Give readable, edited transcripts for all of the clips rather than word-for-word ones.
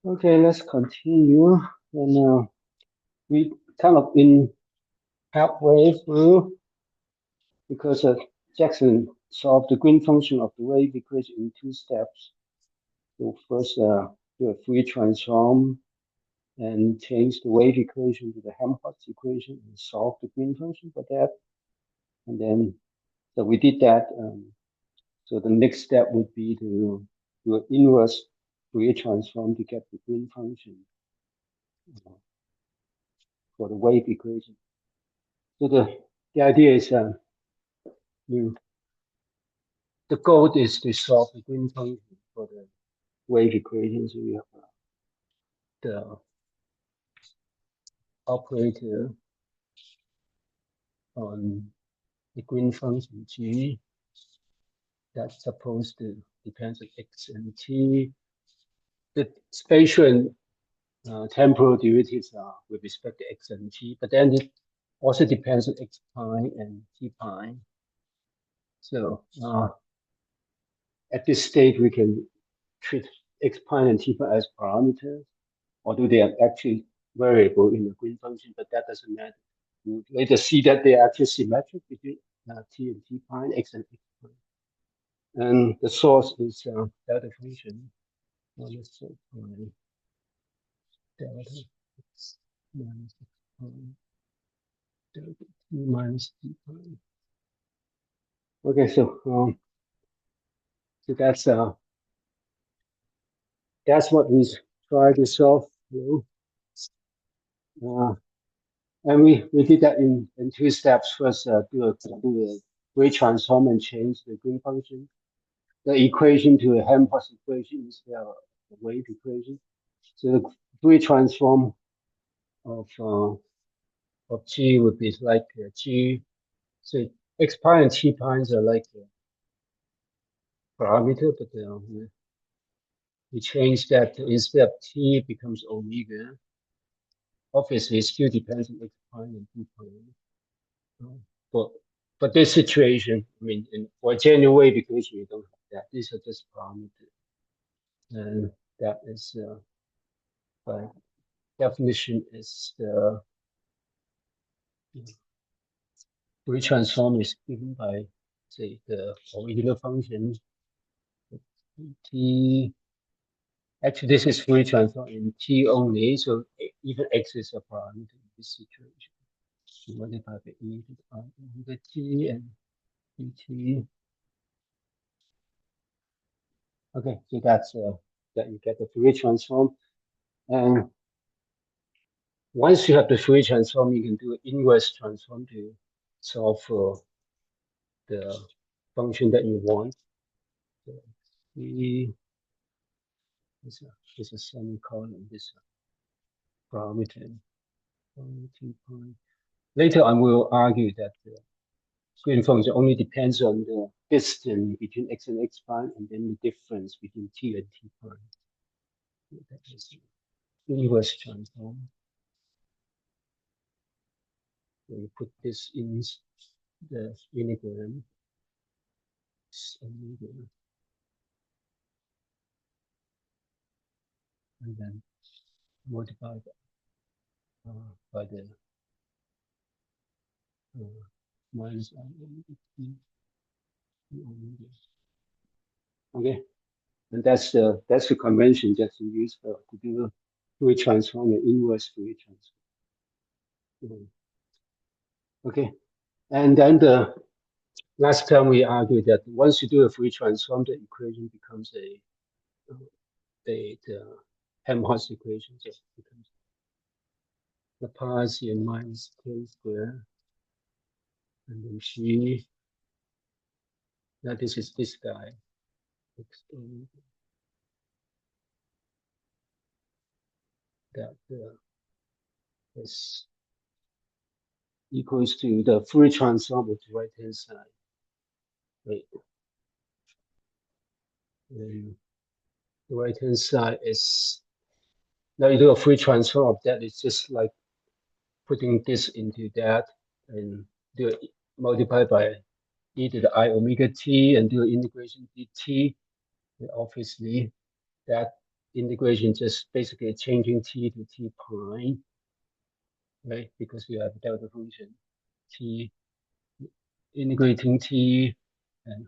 Okay, let's continue. And we kind of in halfway through because Jackson solved the green function of the wave equation in two steps. So first, do a Fourier transform and change the wave equation to the Helmholtz equation and solve the green function for that. And then, so we did that. So the next step would be to do an inverse Fourier transform to get the green function uh, for the wave equation. So the idea is you, the goal is to solve the green function for the wave equation. So we have the operator on the green function g that's supposed to depend on x and t. The spatial and temporal derivatives are with respect to x and t, but then it also depends on x pi and t pi. So at this stage, we can treat x pi and t pi as parameters, although they are actually variable in the green function, but that doesn't matter. You later see that they are actually symmetric between t and t pi, x and x pi. And the source is delta function minus pi delta x minus x pi delta t minus t pi. Okay, so that's what we try to solve. Uh, and we did that in two steps. First, do a Fourier transform and change the green function, the equation to a Helmholtz equation instead of the wave equation. So the Fourier transform of G would be like G. So x pi and t pi's are like a parameter, but we change that instead of t it becomes omega. Obviously, it still depends on x pi and t pi. But but this situation, I mean, for genuine wave equation, you don't have that. These are just parameters, and that is by definition is the Fourier transform is given by say the original function t. Actually, this is Fourier transform in t only, so even x is a parameter in this situation. So multiply by e to the power omega t and dt. Okay, so that's that you get the Fourier transform. And once you have the Fourier transform, you can do an inverse transform to solve for the function that you want. So this is a semicolon, this parameter. Later on, we'll argue that the green function only depends on the distance between x and x prime, and then the difference between t and t prime. That is inverse transform. We put this in the unigram. And then multiply by the minus okay, and that's the convention that we use to do Fourier transform and inverse Fourier transform. Okay, and then the last time we argued that once you do a Fourier transform, the equation becomes the Helmholtz equation. So it becomes Laplacian minus k squared, and then g. Now this is this guy. That is equals to the Fourier transform of the right hand side. Right. And the right hand side is now you do a Fourier transform of that. It's just like putting this into that and do it multiply by e to the I omega t and do integration dt. And obviously, that integration just basically changing t to t pi, right? Because we have a delta function t integrating t and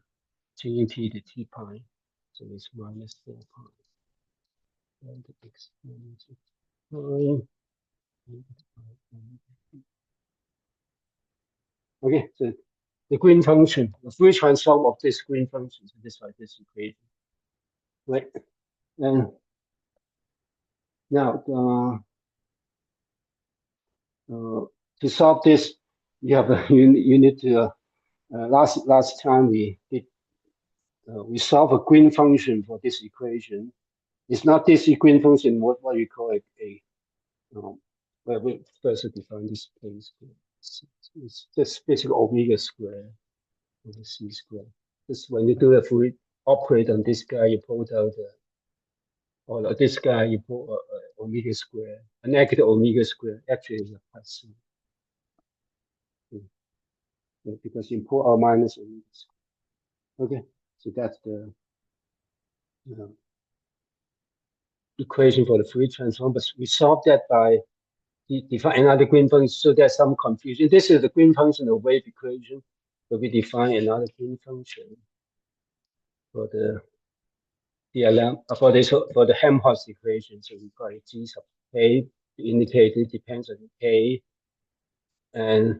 changing t to t pi, so it's minus 4 pi delta x minus pi. Okay, so the green function, the free transform of this green function, so this like this equation, right? And now to solve this, you have you need to last time we did we solve a green function for this equation. It's not this green function. What you call it a well, we first define this place. It's just basically omega square over c square. Just when you do the full operate on this guy, you pull out the or this guy, you put omega square, a negative omega square. Actually, is a plus sign. Because you put a minus omega square. Okay, so that's the equation for the Fourier transform. But we solve that by define another green function. So there's some confusion. This is the green function of wave equation, but we define another green function for the DLM for the Helmholtz equation. So we call it G sub k. The indicator depends on k, and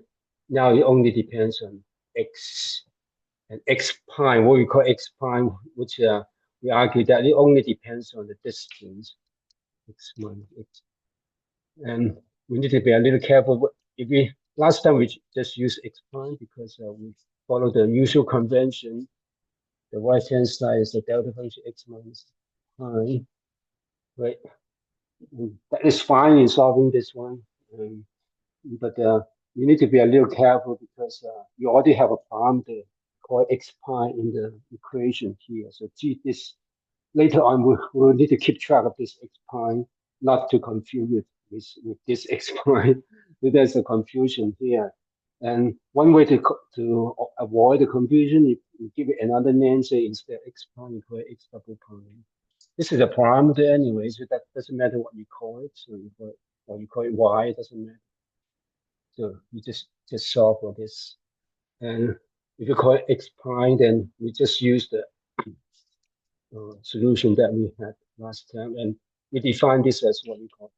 now it only depends on x and x prime. What we call x prime, which we argue that it only depends on the distance x minus x, and we need to be a little careful. If we last time we just used x prime because we follow the usual convention. The right hand side is the delta function x minus prime, right? That is fine in solving this one, but you need to be a little careful because you already have a parameter called x prime in the equation here. So this later on we'll need to keep track of this x prime, not to confuse it with this x prime. There's a confusion here. And one way to avoid the confusion, you give it another name, say instead x prime, you call it x double prime. This is a parameter anyway, so that doesn't matter what you call it. So you call it, or you call it y, it doesn't matter. So you just solve for this. And if you call it x prime, then we just use the solution that we had last time, and we define this as what we call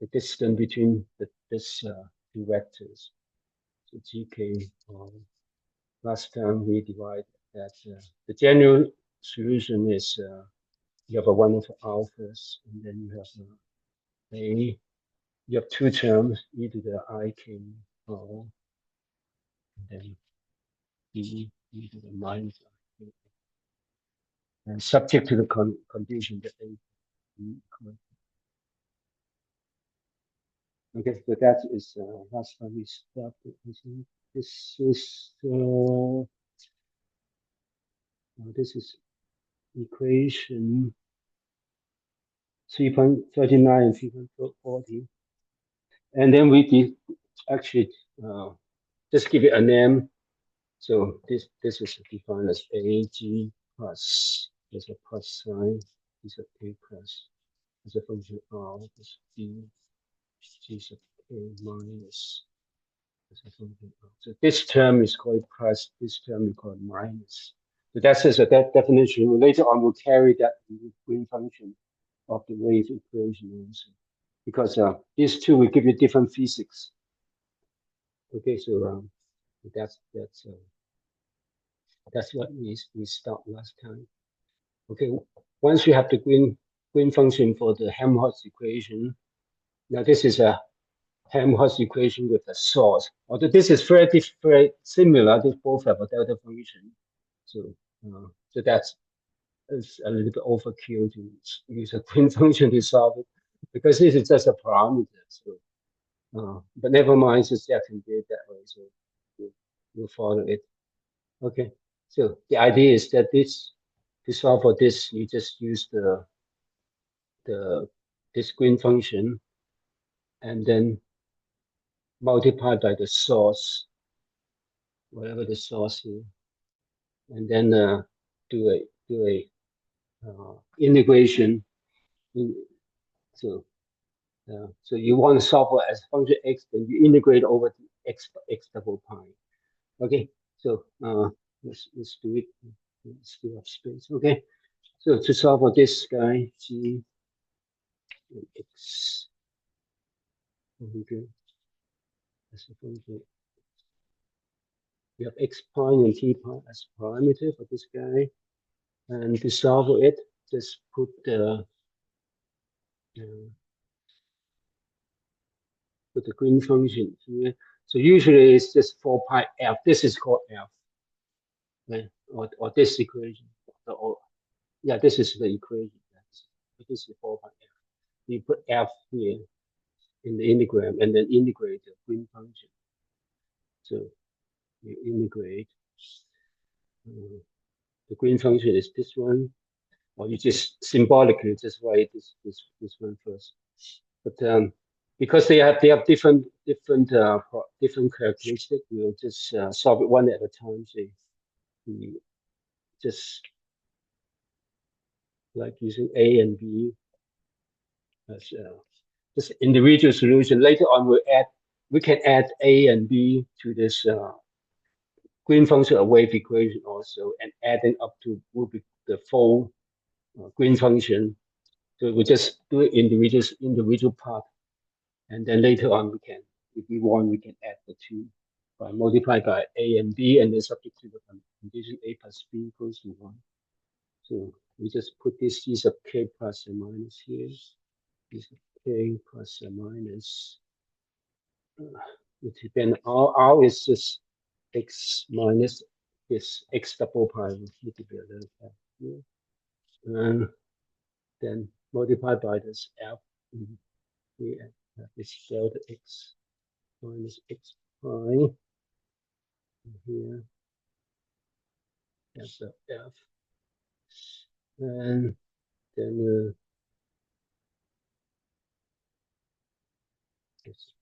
the distance between this two vectors. So gk. Last time we divide that the general solution is you have a 1 over alphas, and then you have a you have two terms, e to the ik r, and then e to the minus ik, and subject to the condition that they okay, so that is last time we started. This is equation 3.39 and 3.40, and then we did actually just give it a name. So this is defined as ag plus, there's a plus sign, this is a plus, as a function of this d, g sub k minus, as a function of. So this term is called plus, this term is called minus. So that says that definition. Later on, we'll carry that green function of the wave equation also, because these two will give you different physics. Okay, so that's what we start last time. Okay, once you have the green function for the Helmholtz equation, now this is a Helmholtz equation with a source. Although this is very similar, they both have a delta function. So so that's a little bit overkill to use a green function to solve it, because this is just a parameter. So but never mind, just Jack can do it that way. So we'll follow it. Okay. So the idea is that to solve for this, you just use this green function and then multiply by the source, whatever the source is, and then do a integration. So so you want to solve it as function x, then you integrate over the x double pi. Okay, so let's do it. Let's do up space. Okay, so to solve for this guy, g and x. Okay, as a function. We have x prime and t prime as parameter for this guy, and to solve for it, just put the green function here. So usually it's just 4 pi f. This is called f, right? Or this equation. Or, yeah, this is the equation. This is 4 pi f. You put f here in the integram and then integrate the green function. So you integrate the green function is this one, or you just symbolically just write this one first. But because they have different characteristics, we'll just solve it one at a time. So we just like using A and B as just individual solution. Later on, we can add A and B to this green function of wave equation also, and adding up to will be the full green function. So we just do it individual part, and then later on we can, if we want, we can add the two by multiply by A and B, and then subject to the condition A plus B equals to 1. So we just put this g sub k plus or minus here. G sub k plus or minus. Which then R is just x minus this x double pi. We need to be a little bit here. And then multiply by this f. We have this delta x minus x pi. Here, that's the f. And then this.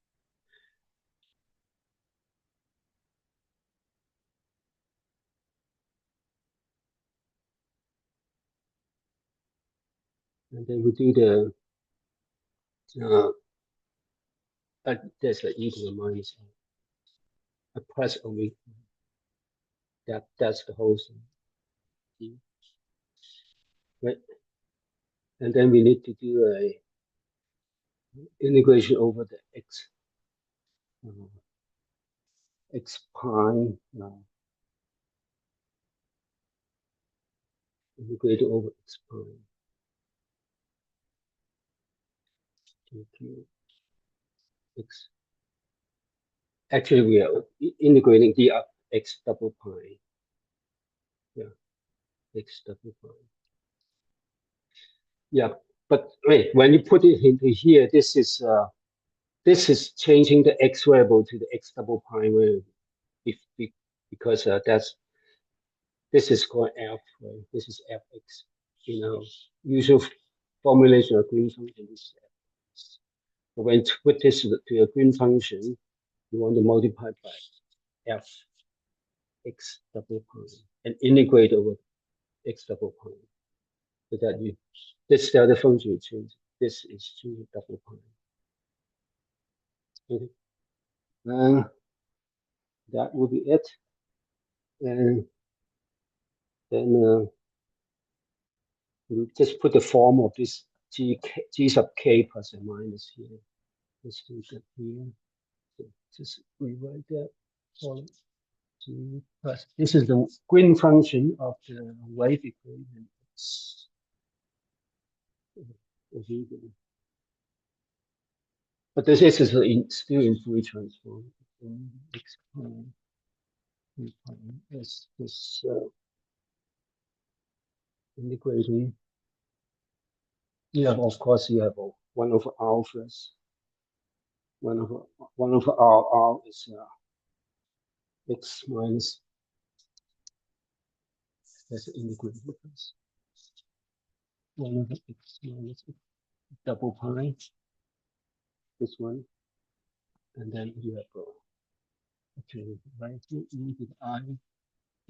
And then we do the there's an e to the minus a plus omega. That's the whole thing. Right? And then we need to do a integration over the x pi. Integrate over x pi. X. Actually, we are integrating the x double pi. Yeah, x double pi. Yeah, but wait, when you put it into here, this is changing the x variable to the x double pi variable, because this is called f, right? This is fx. Usual formulation of green function is fx. But when you put this to a green function, you want to multiply by f x double pi and integrate over x double pi, so that this delta function you change. This is to double pi. Okay. And that will be it. And then we just put the form of this g sub k plus or minus here. Let's do that here. So just rewrite that for g plus. This is the green function of the wave equation. But this is still in Fourier transform. This integrating. Yeah, of course, you have one over r first. One over r is x minus. That's the integration first. 1 over x minus double pi. This one, and then you have okay, right here e to the I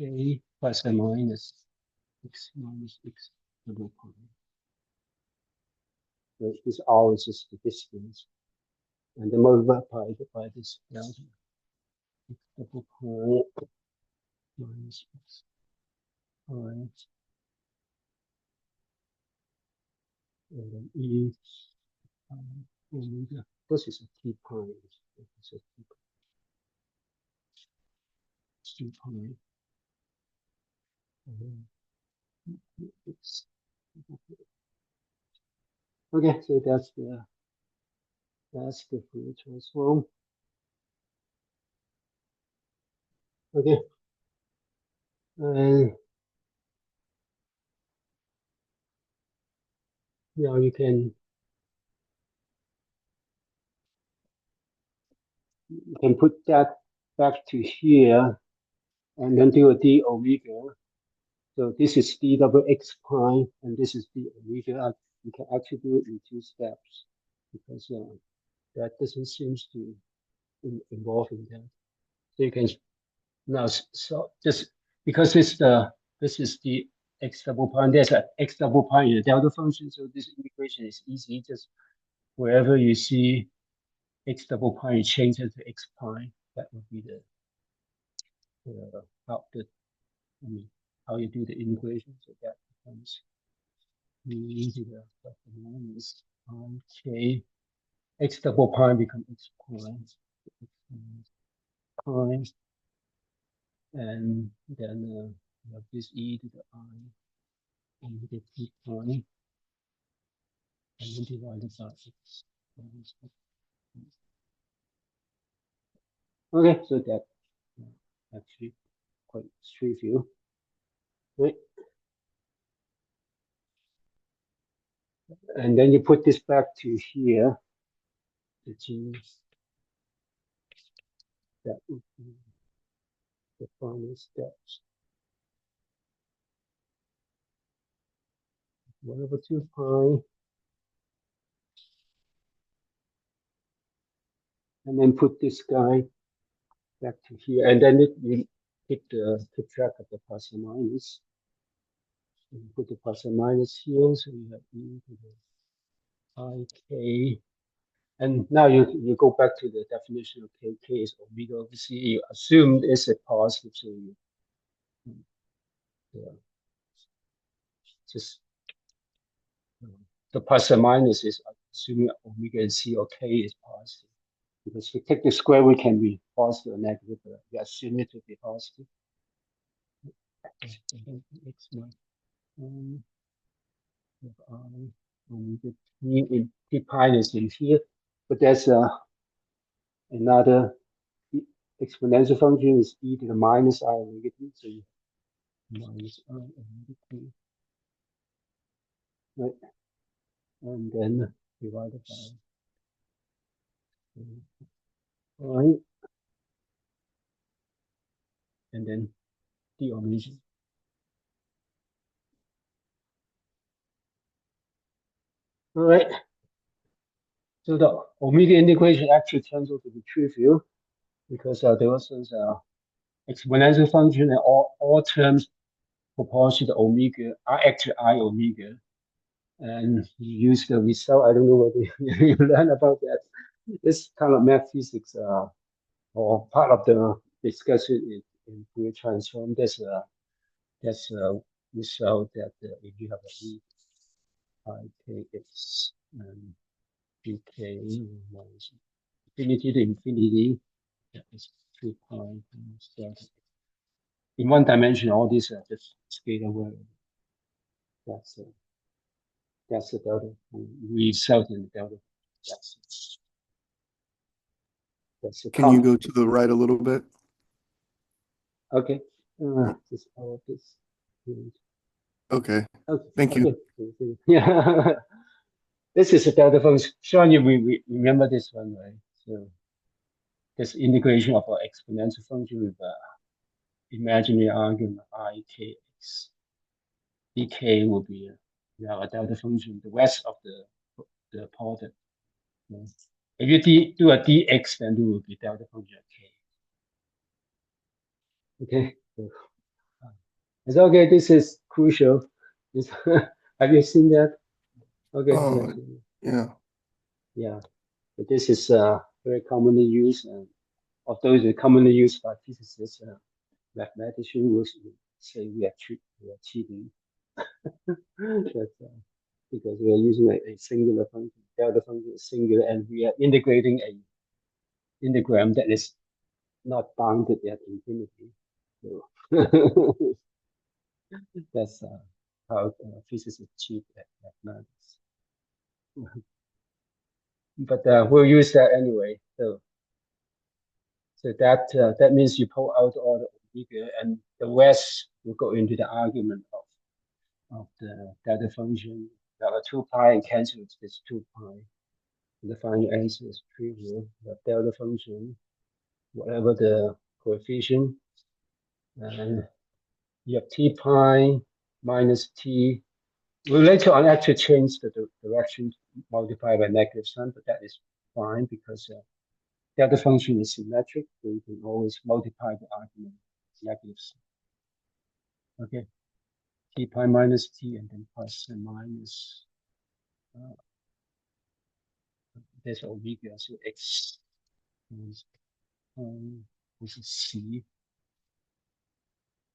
a plus or minus x minus x double pi. So this r is just the distance, and then multiply by this delta double pi minus x pi, and then e omega. This is a t pi. This is a t pi. Okay, so that's the Fourier transform. Okay, and now you can put that back to here, and then do a d omega. So this is d double x pi, and this is d omega. You can actually do it in 2 steps because that doesn't seem to involve in that. So you can now so just because this is the x double pi, and there's an x double pi in the delta function. So this integration is easy. Just wherever you see x double pi, you change it to x pi. That would be the how you do the integration. So that becomes e to the minus k. X double pi become x pi, and then you have this e to the I, and you get t pi, and then divided by x. Okay, so that actually quite trivial, right? And then you put this back to here, which is that would be the final steps. 1/2 pi, and then put this guy back to here, and then you keep track of the plus and minus. And put the plus and minus here, so you have e to the I k. And now you go back to the definition of k. K is omega over c. You assume it's a positive, so you just the plus and minus is assuming omega and c or k is positive. Because if you take the square root, can be positive or negative, but you assume it to be positive. X minus omega t pi is in here, but there's another exponential function is e to the minus I omega t, so you minus I omega t, right? And then divided by I, and then d omega. All right. So the omega integration actually turns out to be trivial because there was this exponential function, and all terms proportional to omega are actually I omega. And you use the result. I don't know whether you learn about that. This kind of math physics or part of the discussion in Fourier transform. There's a result that if you have a e I k x and bk minus infinity to infinity, that is 2 pi minus delta. In one dimension, all these are just scalar variable. That's the delta. We result in the delta. That's the Can you go to the right a little bit? Okay. Just all of this. Okay. Okay. Thank you. Okay. Yeah. This is a delta function. Sean, we remember this one, right? So this integration of our exponential function with imaginary argument I k x. dk will be now a delta function, the rest of the product. If you do a dx, then it will be delta function k. Okay. It's okay. This is crucial. Have you seen that? Okay, Oh, yeah. yeah. But this is very commonly used, although it's commonly used by physicists. Mathematicians will say we are cheating. But, because we are using a singular function, delta function is singular, and we are integrating a integram that is not bounded at infinity. So that's how physicists cheat at mathematics. But we'll use that anyway. So that means you pull out all the omega, and the rest will go into the argument of the delta function. There are 2 pi and cancel this 2 pi. And the final answer is trivial. The delta function, whatever the coefficient, and you have t pi minus t. We'll later on actually change the direction, multiply by negative sign, but that is fine because delta function is symmetric, so you can always multiply the argument negative sign. Okay, t pi minus t and then plus and minus this omega, so x is this is c,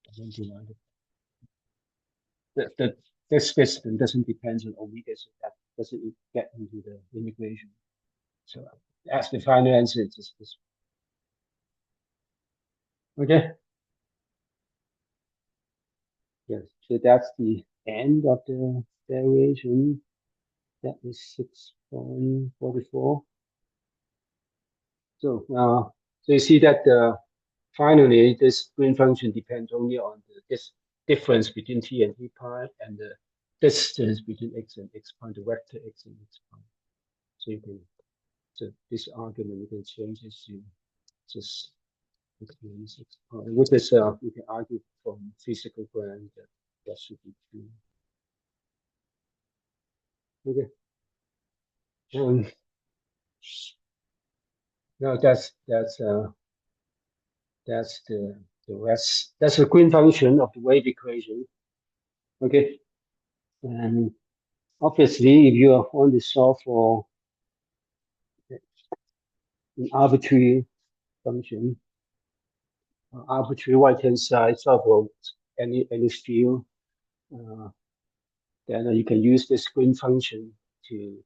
and then divided. This distance doesn't depend on omega, so that doesn't get into the integration. So as the final answer, it's just this. Okay. Yes. So that's the end of the derivation. That is 6.44. So so you see that finally this green function depends only on this difference between t and t pi and the distance between x and x pi, the vector x and x pi. So you can, so this argument you can change it to just x minus x pi. With this, you can argue from physical ground that that should be true. Okay. No, that's the rest. That's the green function of the wave equation. Okay, and obviously, if you want to solve for an arbitrary function, arbitrary right-hand side, solve for any field, then you can use this green function to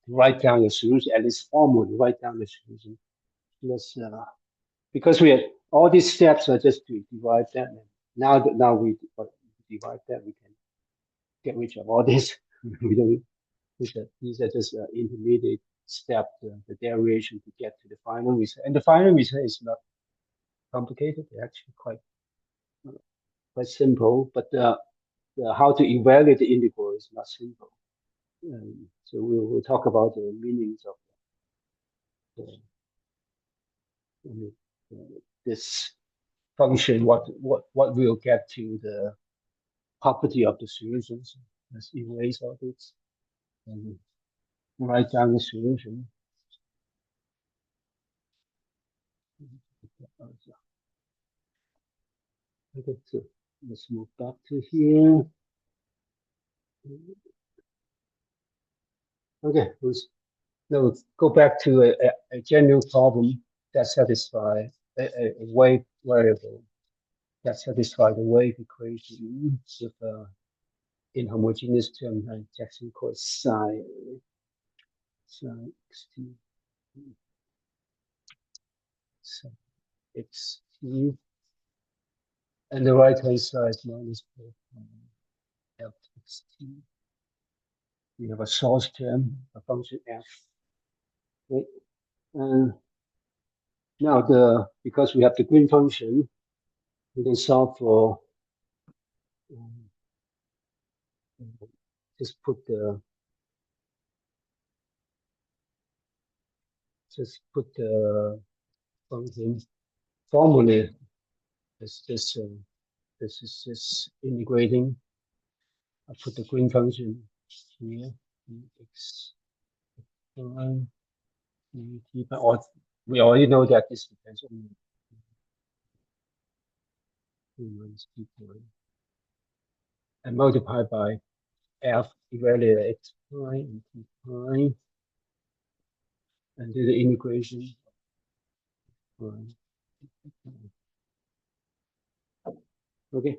write down your solution, at least formally write down the solution. Let's because we have all these steps are just to divide that. And now we divide that, we can get rid of all this. We don't. These are just intermediate step, the derivation to get to the final result. And the final result is not complicated. They're actually quite simple. But how to evaluate the integral is not simple. So we'll talk about the meanings of this function. What we'll get to the property of the solutions. Let's erase all this and write down the solution. Okay, so let's move back to here. Okay, now let's go back to a general problem that satisfies a wave variable that satisfies the wave equation with inhomogeneous term and Jackson called psi xt xt, and the right hand side minus f xt. We have a source term, a function f. Right? And now because we have the green function, we can solve for just put the function formula. This is just integrating. I put the green function here, x y t, or we already know that this depends on t minus t prime. and multiply by f evaluate x prime and t prime, and do the integration. Okay,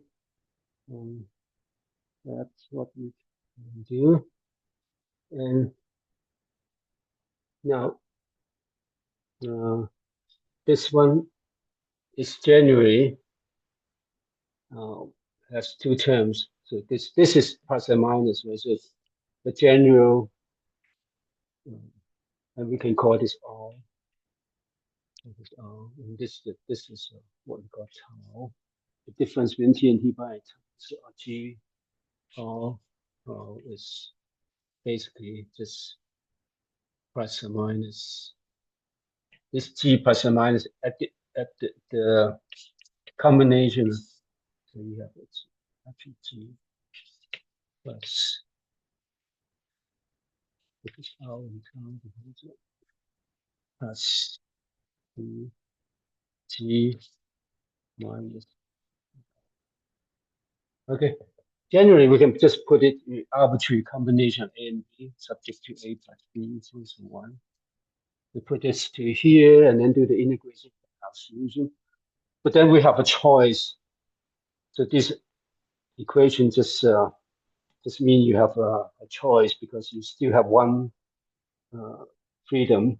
that's what we can do. And now, this one is generally has two terms. So this is plus and minus, right? So the general, and we can call this R. And this is what we call tau. The difference between T and T by tau. So G R is basically just plus or minus. This G plus or minus at the combination. So you have it's actually G plus this is R in time plus G minus. Okay. Generally, we can just put it in arbitrary combination A and B, subject to A plus B equals 1. We put this to here and then do the integration of our solution. But then we have a choice. So this equation just means you have a choice because you still have one freedom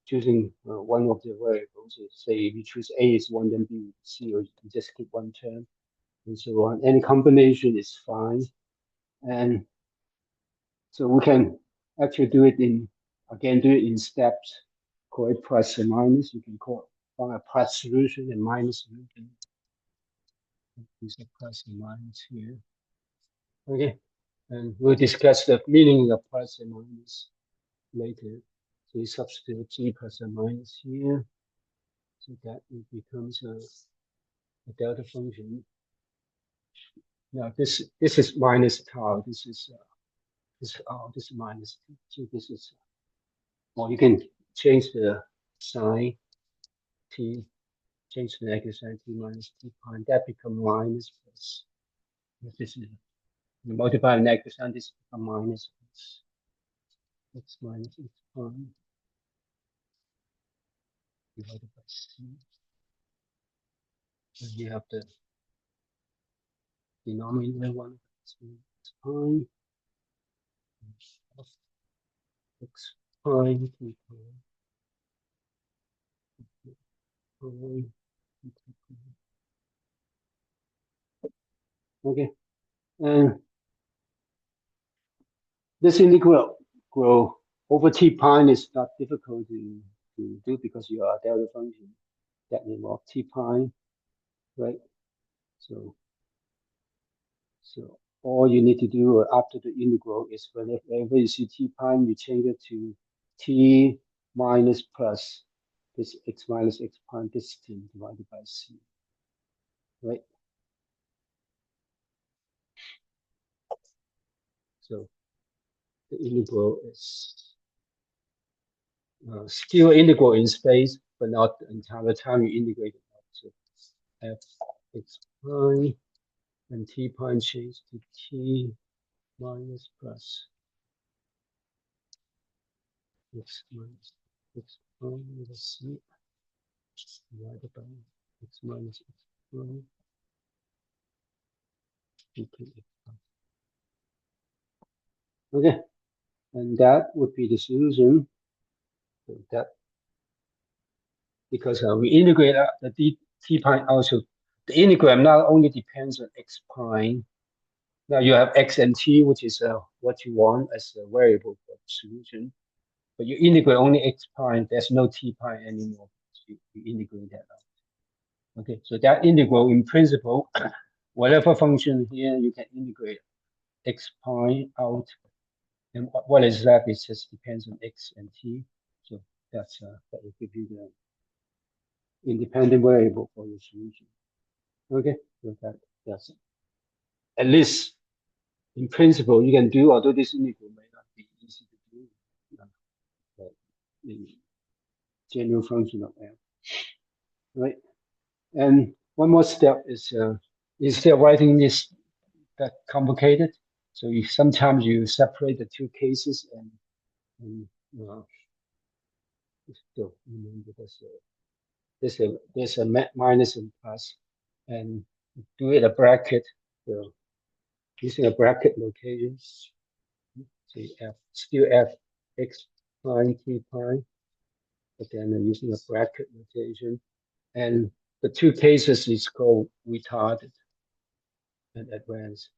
choosing one of the variables. So say if you choose A is 1, then B is C, or you can just keep one term and so on. Any combination is fine. And so we can actually do it in steps, call it plus and minus. You can call a plus solution and minus solution. Use a plus and minus here. Okay, and we'll discuss the meaning of plus and minus later. So you substitute G plus and minus here, so that it becomes a delta function. Now this is minus tau. This is minus. So this is, or you can change the sign t, change the negative sign t minus t prime. That becomes minus plus. This is you multiply the negative sign. This becomes minus plus x minus x prime divided by c. And you have the denominator one x prime x prime t prime. Okay, and this integral over t prime is not difficult to do because you are a delta function that involves t prime, right? So all you need to do after the integral is whenever you see t prime, you change it to t minus plus this x minus x prime distance divided by c, right? So the integral is still integral in space, but not the entire time you integrate it out. So f x prime and t prime change to t minus plus x minus x prime with c divided by x minus x prime into x prime. Okay, and that would be the solution. So that because we integrate the t prime also. The integral not only depends on x prime. Now you have x and t, which is what you want as a variable for the solution. But you integrate only x prime. There's no t prime anymore. So you integrate that out. Okay, so that integral in principle, whatever function here, you can integrate x prime out. And what is that? It just depends on x and t. So that's that will give you the independent variable for your solution. Okay, so that's it. At least in principle you can do, although this integral may not be easy to do. But the general function of f, right? And one more step is instead of writing this that complicated. So sometimes you separate the two cases and still remember there's a minus and plus, and do it a bracket. So using a bracket notation, so still f x prime t prime, but then using a bracket notation, and the two cases is called retarded and advanced.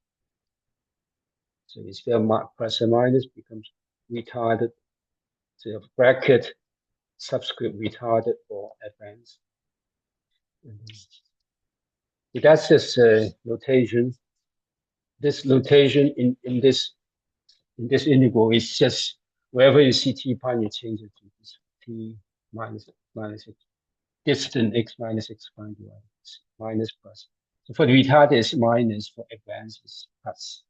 So instead of plus and minus becomes retarded. So you have bracket subscript retarded or advanced. So that's just a notation. This notation in this integral is just wherever you see t prime, you change it to this t minus x, distant x minus x prime minus plus. So for the retarded is minus, for advanced is plus.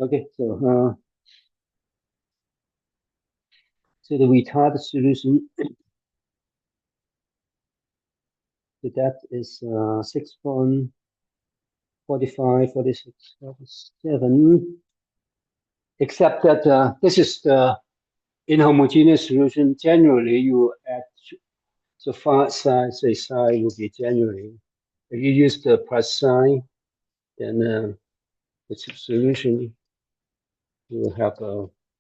Okay, so the retarded solution, so that is 6.45, 46, 47. Except that this is the inhomogeneous solution. Generally, you add so far psi, say psi will be generally. If you use the plus sign, then the solution will have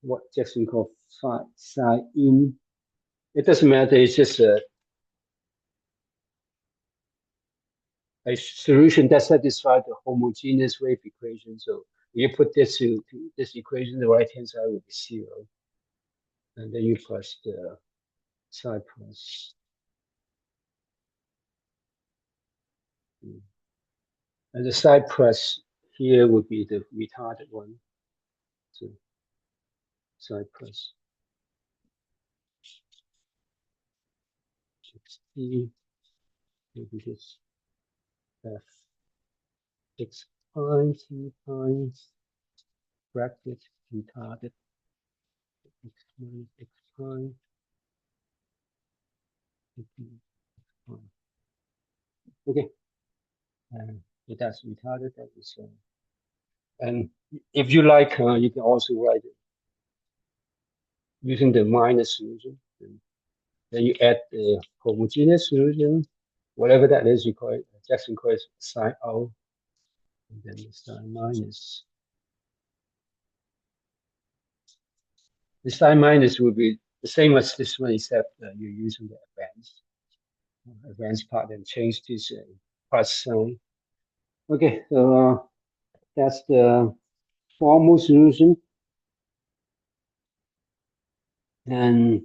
what Jackson called psi in. It doesn't matter. It's just a solution that satisfies the homogeneous wave equation. So you put this to this equation, the right hand side will be 0, and then you plus the psi plus. And the psi plus here would be the retarded one. So psi plus 60, maybe this f x prime t prime bracket retarded x minus x prime. Okay, and that's retarded. That is, and if you like, you can also write it using the minus solution. Then you add the homogeneous solution, whatever that is. You call it Jackson calls psi O, and then the psi minus. The psi minus will be the same as this one, except you're using the advanced part and change this plus sign. Okay, so that's the formal solution. And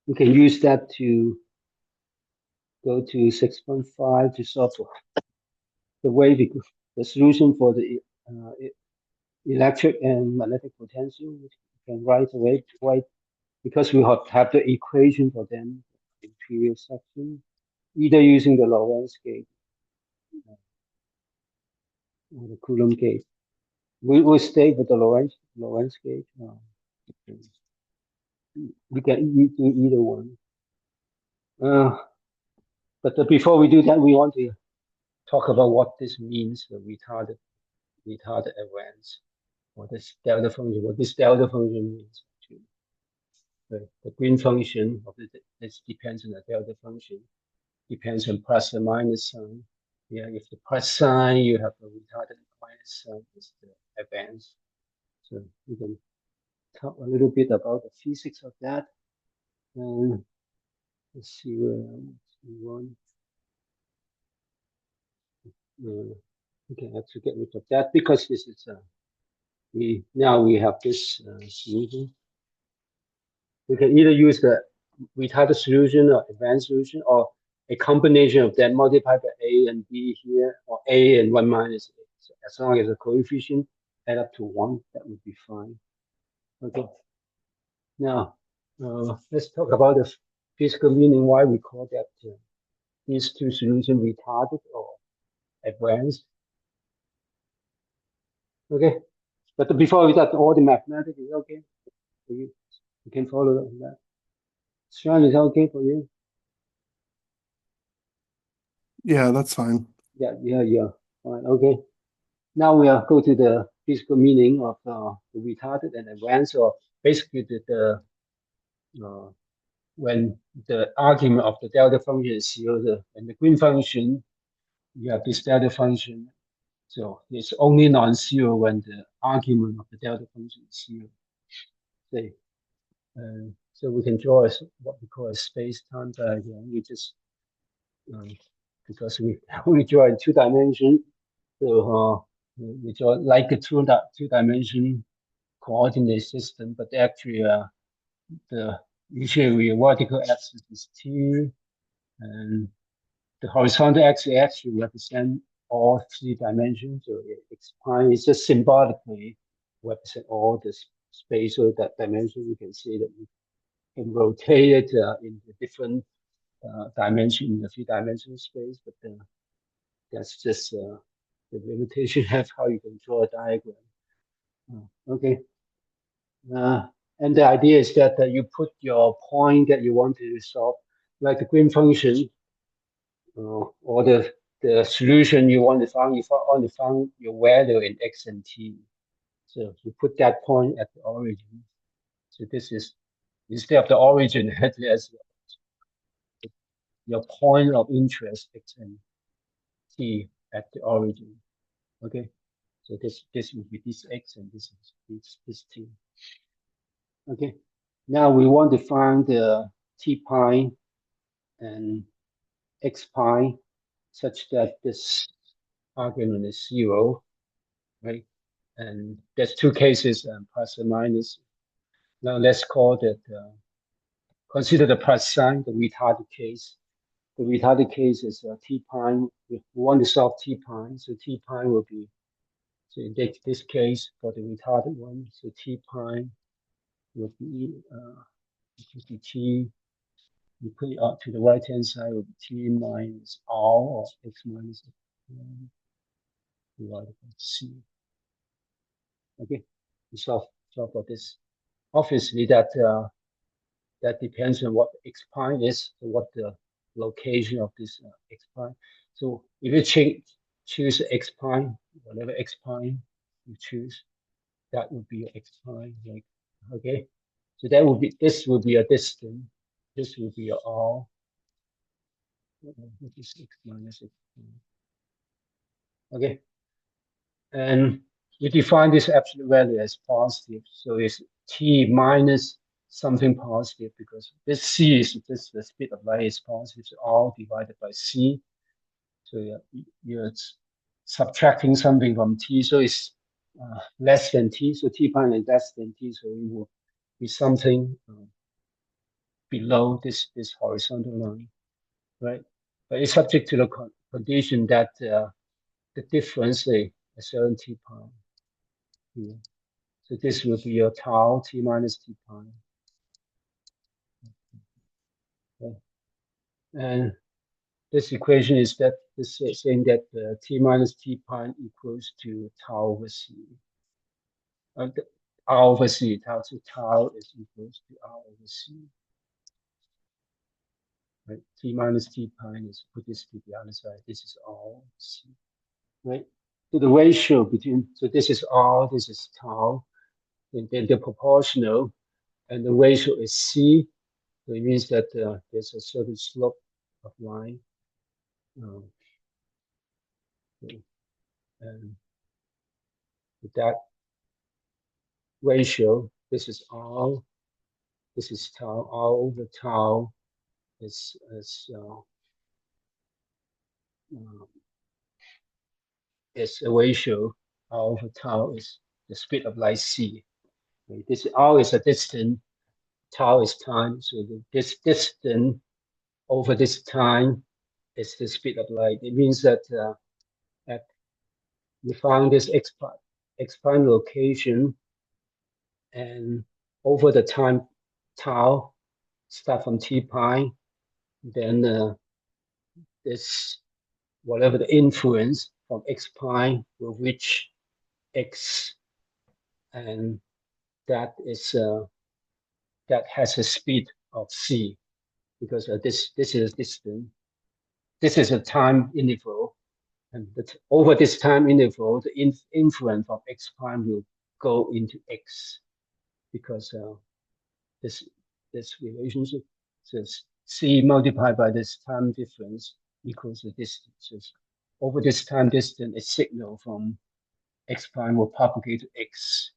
we can use that to go to 6.5 to solve the wave, the solution for the electric and magnetic potential. We can write away, because we have the equation for them in previous section, either using the Lorentz gate or the Coulomb gate. We will stay with the Lorentz gate. We can do either one. But before we do that, we want to talk about what this means, the retarded advance, or this delta function, what this delta function means. The green function of this depends on the delta function, depends on plus and minus sign. Yeah, if the plus sign, you have the retarded, minus sign is the advance. So we can talk a little bit about the physics of that. Let's see where we want. Okay, I have to get rid of that because this is now we have this solution. We can either use the retarded solution or advanced solution, or a combination of that multiplied by a and b here, or a and 1 minus a. So as long as the coefficient add up to 1, that would be fine. Okay. Now, let's talk about the physical meaning why we call that these two solutions retarded or advanced. Okay. But before we start, all the mathematics is okay for you. You can follow that. Sean, is that okay for you? Yeah, that's fine. Yeah. All right, okay. Now we are go to the physical meaning of the retarded and advanced, or basically when the argument of the delta function is zero, and the green function, you have this delta function. So it's only non-zero when the argument of the delta function is zero. Say, so we can draw what we call a space-time diagram. We just because we only draw in 2 dimensions, so we draw like a two-dimension coordinate system, but actually the usually vertical axis is t, and the horizontal axis actually represent all 3 dimensions. So x prime is just symbolically represent all the spatial dimension. You can see that we can rotate it in the different dimension in the 3-dimensional space, but that's just the limitation of how you can draw a diagram. Okay. And the idea is that you put your point that you want to solve, like the green function, or the solution you want to find. You only found your value in x and t. So you put that point at the origin. So this is instead of the origin as your point of interest x and t at the origin. Okay. So this would be this x and this is this t. Okay. Now we want to find the t pi and x pi such that this argument is zero, right? And there's 2 cases, plus and minus. Now let's call that, consider the plus sign, the retarded case. The retarded case is t pi. We want to solve t pi, so t pi will be, so in this case for the retarded one, so t pi will be t. You put it up to the right hand side will be t minus r, or x minus 1 divided by c. Okay, we solve for this. Obviously, that depends on what x pi is, so what the location of this x pi. So if you choose x pi, whatever x pi you choose, that would be x pi. Like, okay, so that would be, this would be a distance. This would be a r. Which is x minus x pi. Okay, and you define this absolute value as positive. So it's t minus something positive, because this c is just the speed of light is positive, so r divided by c. So you're subtracting something from t, so it's less than t. So t pi is less than t, so it will be something below this horizontal line, right? But it's subject to the condition that the difference, a certain t pi here. So this will be your tau, t minus t pi. Okay. And this equation is that this is saying that t minus t pi equals to tau over c. R over c, tau is equals to r over c. Right? T minus t pi is, put this to the other side. This is r over c. Right? So the ratio between, so this is r, this is tau, and then the proportional, and the ratio is c. So it means that there's a certain slope of line. Okay. And with that ratio, this is r, this is tau, r over tau is a ratio. R over tau is the speed of light c. Okay. This r is a distance, tau is time, so this distance over this time is the speed of light. It means that we found this x prime location, and over the time tau, start from t pi, then this, whatever the influence from x pi will reach x, and that is that has a speed of c, because this is a distance, this is a time interval, And that over this time interval, the influence of x prime will go into x, because this relationship, so c multiplied by this time difference equals the distance. Over this time distance, a signal from x prime will propagate to x,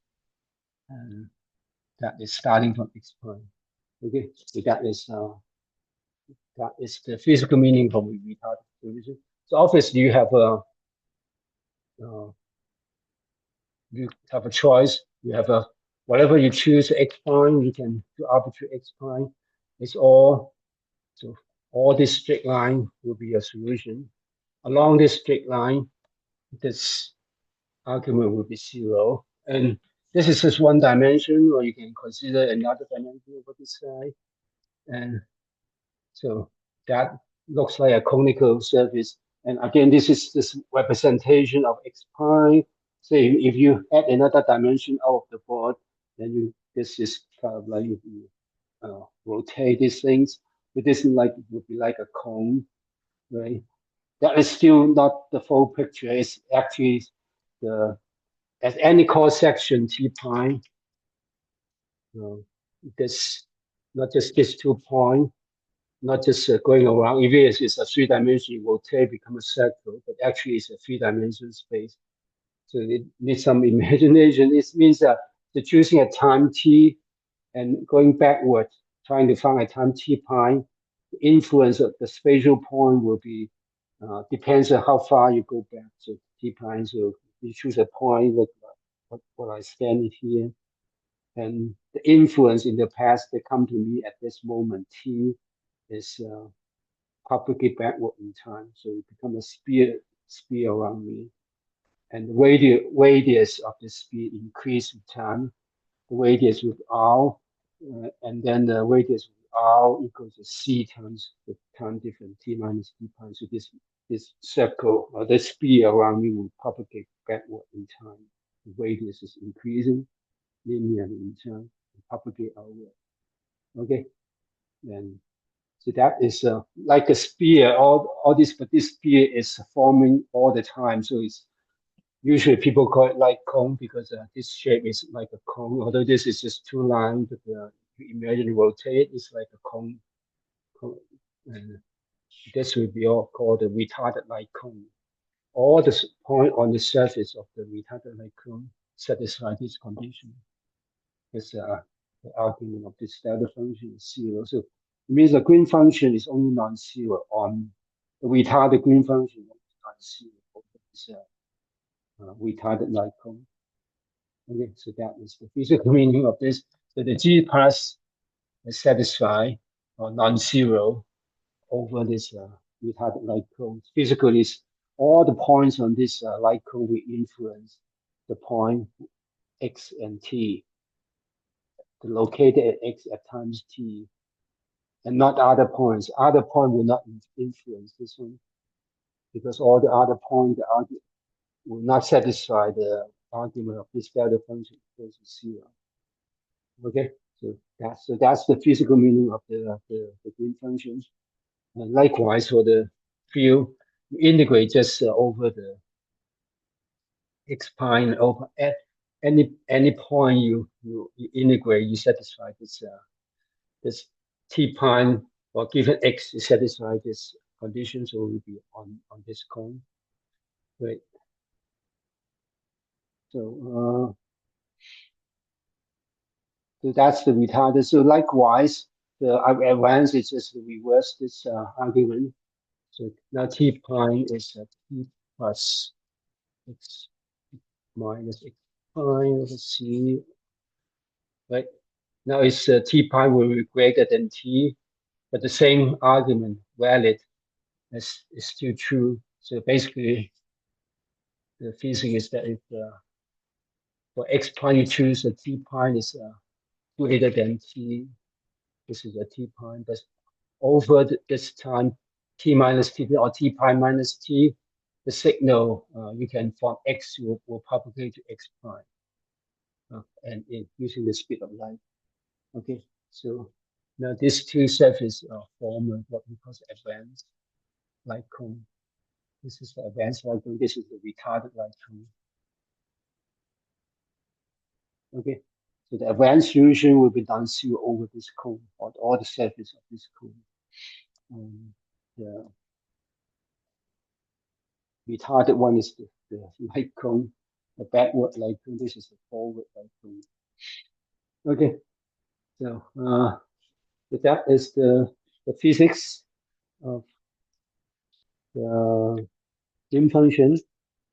and that is starting from x prime. Okay, so that is the physical meaning of retarded division. So obviously you have a choice. You have a whatever you choose x prime, you can do arbitrary x prime. It's all, so all this straight line will be a solution. Along this straight line, this argument will be 0. And this is just one dimension, or you can consider another dimension over this side. And so that looks like a conical surface. And again, this is this representation of x prime. So if you add another dimension out of the board, then this is kind of like you rotate these things. But this would be like a cone, right? That is still not the full picture. It's actually at any cross section T prime, this, not just this 2 point, not just going around. If it is a 3-dimensional rotate, become a circle, but actually it's a 3-dimensional space. So it needs some imagination. It means that choosing a time t and going backward, trying to find a time t prime, the influence of the spatial point will be, depends on how far you go back. So t prime, so you choose a point like what I stand here, and the influence in the past that come to me at this moment t is propagate backward in time. So it becomes a sphere around me. And the radius of the sphere increase with time. The radius with r, and then the radius with r equals to c times the time difference, t minus t prime. So this circle, or the sphere around me, will propagate backward in time. The radius is increasing linearly in time, and propagate outward. Okay, then so that is like a sphere. All this, but this sphere is forming all the time. So it's usually people call it like cone, because this shape is like a cone. Although this is just 2 lines, but you imagine rotate, it's like a cone. And this will be all called the retarded light cone. All the point on the surface of the retarded light cone satisfy this condition. It's the argument of this delta function is 0. So it means the green function is only non-zero on the retarded green function is non-zero over this retarded light cone. Okay, so that is the physical meaning of this. So the G plus is satisfied or non-zero over this retarded light cone. Physically, all the points on this light cone will influence the point x and t, located at x at times t, and not other points. Other point will not influence this one, because all the other points will not satisfy the argument of this delta function equals to 0. Okay, so that's the physical meaning of the green functions. And likewise for the field, you integrate just over the x prime over at any point you integrate, you satisfy this t prime, or given x is satisfy this condition, so it will be on this cone. Right. So so that's the retarded. So likewise, the advance is just to reverse this argument. So now t prime is t plus x minus x prime. Let's see. Right. Now it's t prime will be greater than t, but the same argument valid is still true. So basically, the physics is that if for x prime you choose a t prime is greater than t, this is a t prime, but over this time t minus t or t prime minus t, the signal you can form x will propagate to x prime, and using the speed of light. Okay, so now these two surfaces form what we call advanced light cone. This is the advanced light cone. This is the retarded light cone. Okay, so the advanced solution will be done zero over this cone, or all the surface of this cone. The retarded one is the light cone, the backward light cone. This is the forward light cone. Okay, so that is the physics of the dim function.